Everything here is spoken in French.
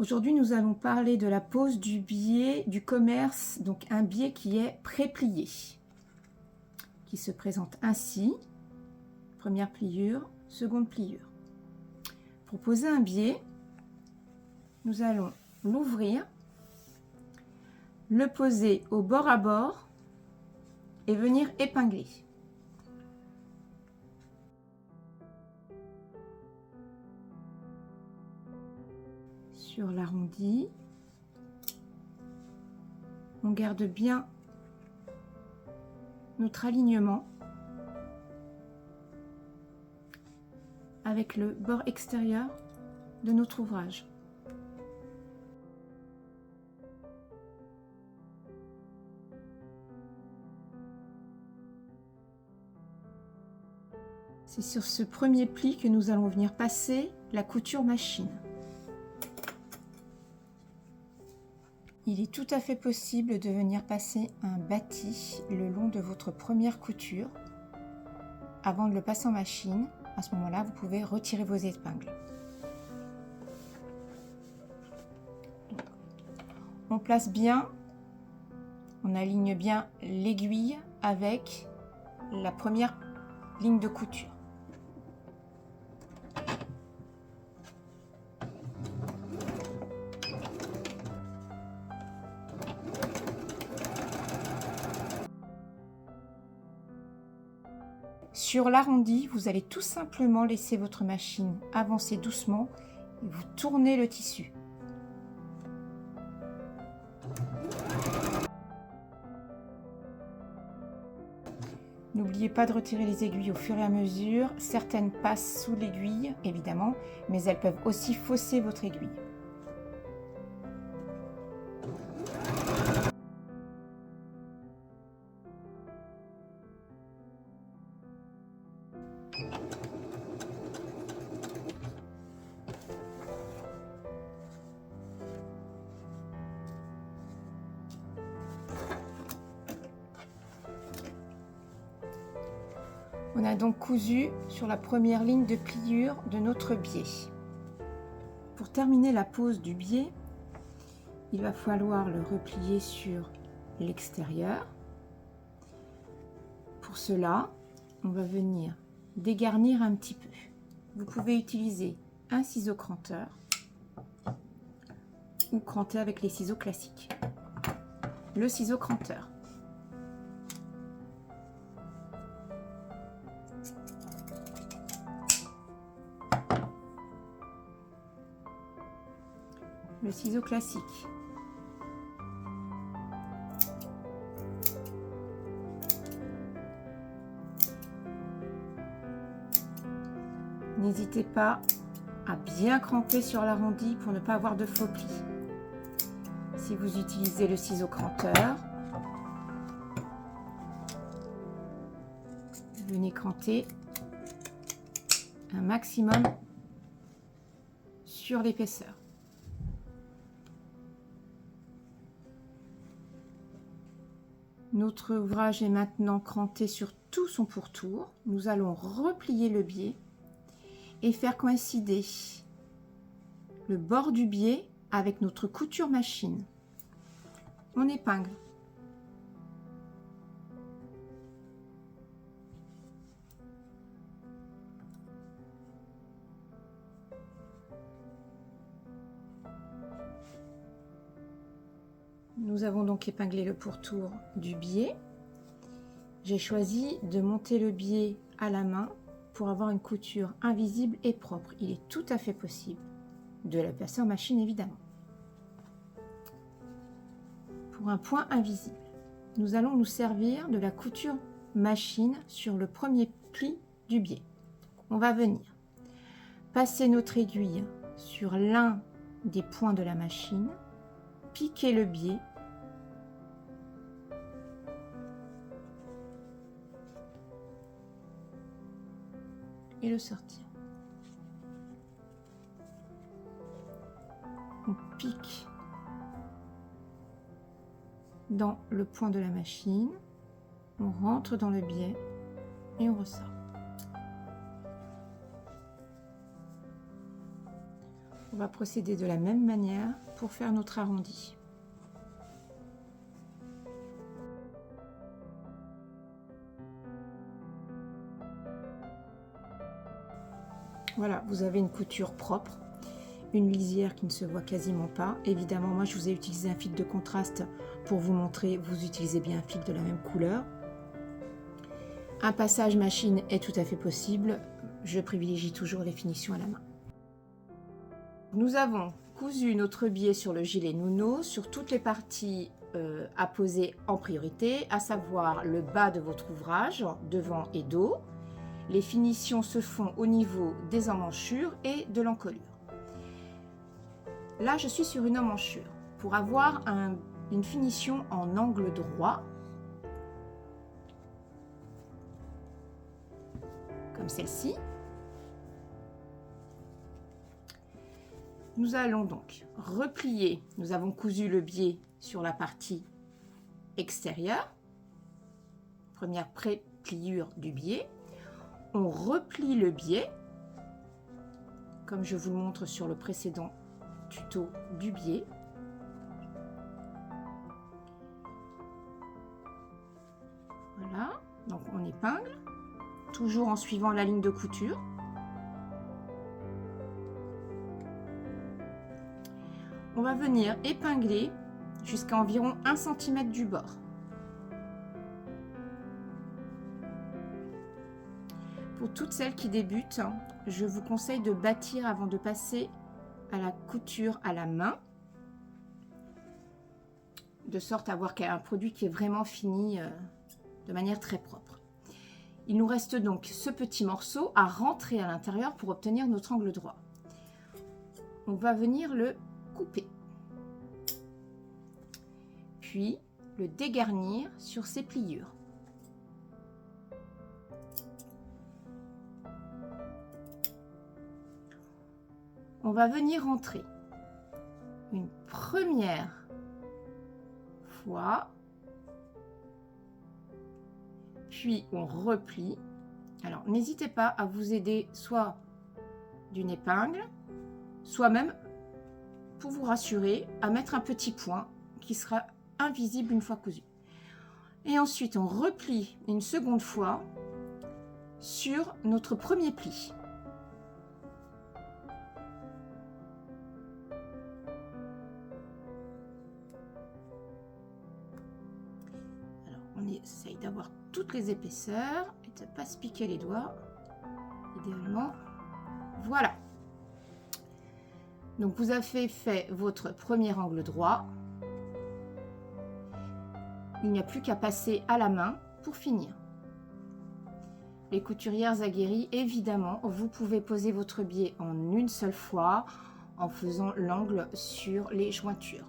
Aujourd'hui, nous allons parler de la pose du biais du commerce, donc un biais qui est pré-plié, qui se présente ainsi. Première pliure, seconde pliure. Pour poser un biais, nous allons l'ouvrir, le poser au bord à bord et venir épingler. Sur l'arrondi, on garde bien notre alignement avec le bord extérieur de notre ouvrage. C'est sur ce premier pli que nous allons venir passer la couture machine. Il est tout à fait possible de venir passer un bâti le long de votre première couture avant de le passer en machine. À ce moment-là, vous pouvez retirer vos épingles. On place bien, on aligne bien l'aiguille avec la première ligne de couture. Sur l'arrondi, vous allez tout simplement laisser votre machine avancer doucement et vous tournez le tissu. N'oubliez pas de retirer les aiguilles au fur et à mesure. Certaines passent sous l'aiguille, évidemment, mais elles peuvent aussi fausser votre aiguille. On a donc cousu sur la première ligne de pliure de notre biais. Pour terminer la pose du biais, il va falloir le replier sur l'extérieur. Pour cela, on va venir dégarnir un petit peu. Vous pouvez utiliser un ciseau cranteur ou cranter avec les ciseaux classiques. Le ciseau cranteur. Le ciseau classique. N'hésitez pas à bien cranter sur l'arrondi pour ne pas avoir de faux plis. Si vous utilisez le ciseau cranteur, venez cranter un maximum sur l'épaisseur. Notre ouvrage est maintenant cranté sur tout son pourtour. Nous allons replier le biais et faire coïncider le bord du biais avec notre couture machine. On épingle. Nous avons donc épinglé le pourtour du biais. J'ai choisi de monter le biais à la main pour avoir une couture invisible et propre. Il est tout à fait possible de la passer en machine, évidemment. Pour un point invisible, nous allons nous servir de la couture machine sur le premier pli du biais. On va venir passer notre aiguille sur l'un des points de la machine, piquer le biais et le sortir. On pique dans le point de la machine, on rentre dans le biais et on ressort. va procéder de la même manière pour faire notre arrondi. Voilà, vous avez une couture propre, une lisière qui ne se voit quasiment pas. Évidemment, moi je vous ai utilisé un fil de contraste pour vous montrer, vous utilisez bien un fil de la même couleur. Un passage machine est tout à fait possible, je privilégie toujours les finitions à la main. Nous avons cousu notre biais sur le gilet Nuno, sur toutes les parties à poser en priorité, à savoir le bas de votre ouvrage, devant et dos. Les finitions se font au niveau des emmanchures et de l'encolure. Là, je suis sur une emmanchure. Pour avoir une finition en angle droit, comme celle-ci, nous allons donc replier. Nous avons cousu le biais sur la partie extérieure, première pré-pliure du biais. On replie le biais, comme je vous le montre sur le précédent tuto du biais. Voilà, donc on épingle, toujours en suivant la ligne de couture. On va venir épingler jusqu'à environ 1 cm du bord. Pour toutes celles qui débutent, je vous conseille de bâtir avant de passer à la couture à la main, de sorte à avoir un produit qui est vraiment fini de manière très propre. Il nous reste donc ce petit morceau à rentrer à l'intérieur pour obtenir notre angle droit. On va venir le couper, puis le dégarnir sur ses pliures. On va venir rentrer une première fois, puis on replie. Alors n'hésitez pas à vous aider soit d'une épingle, soit même, pour vous rassurer, à mettre un petit point qui sera invisible une fois cousu. Et ensuite on replie une seconde fois sur notre premier pli. On essaye d'avoir toutes les épaisseurs et de ne pas se piquer les doigts, idéalement. Voilà. Donc vous avez fait votre premier angle droit. Il n'y a plus qu'à passer à la main pour finir. Les couturières aguerries, évidemment, vous pouvez poser votre biais en une seule fois en faisant l'angle sur les jointures.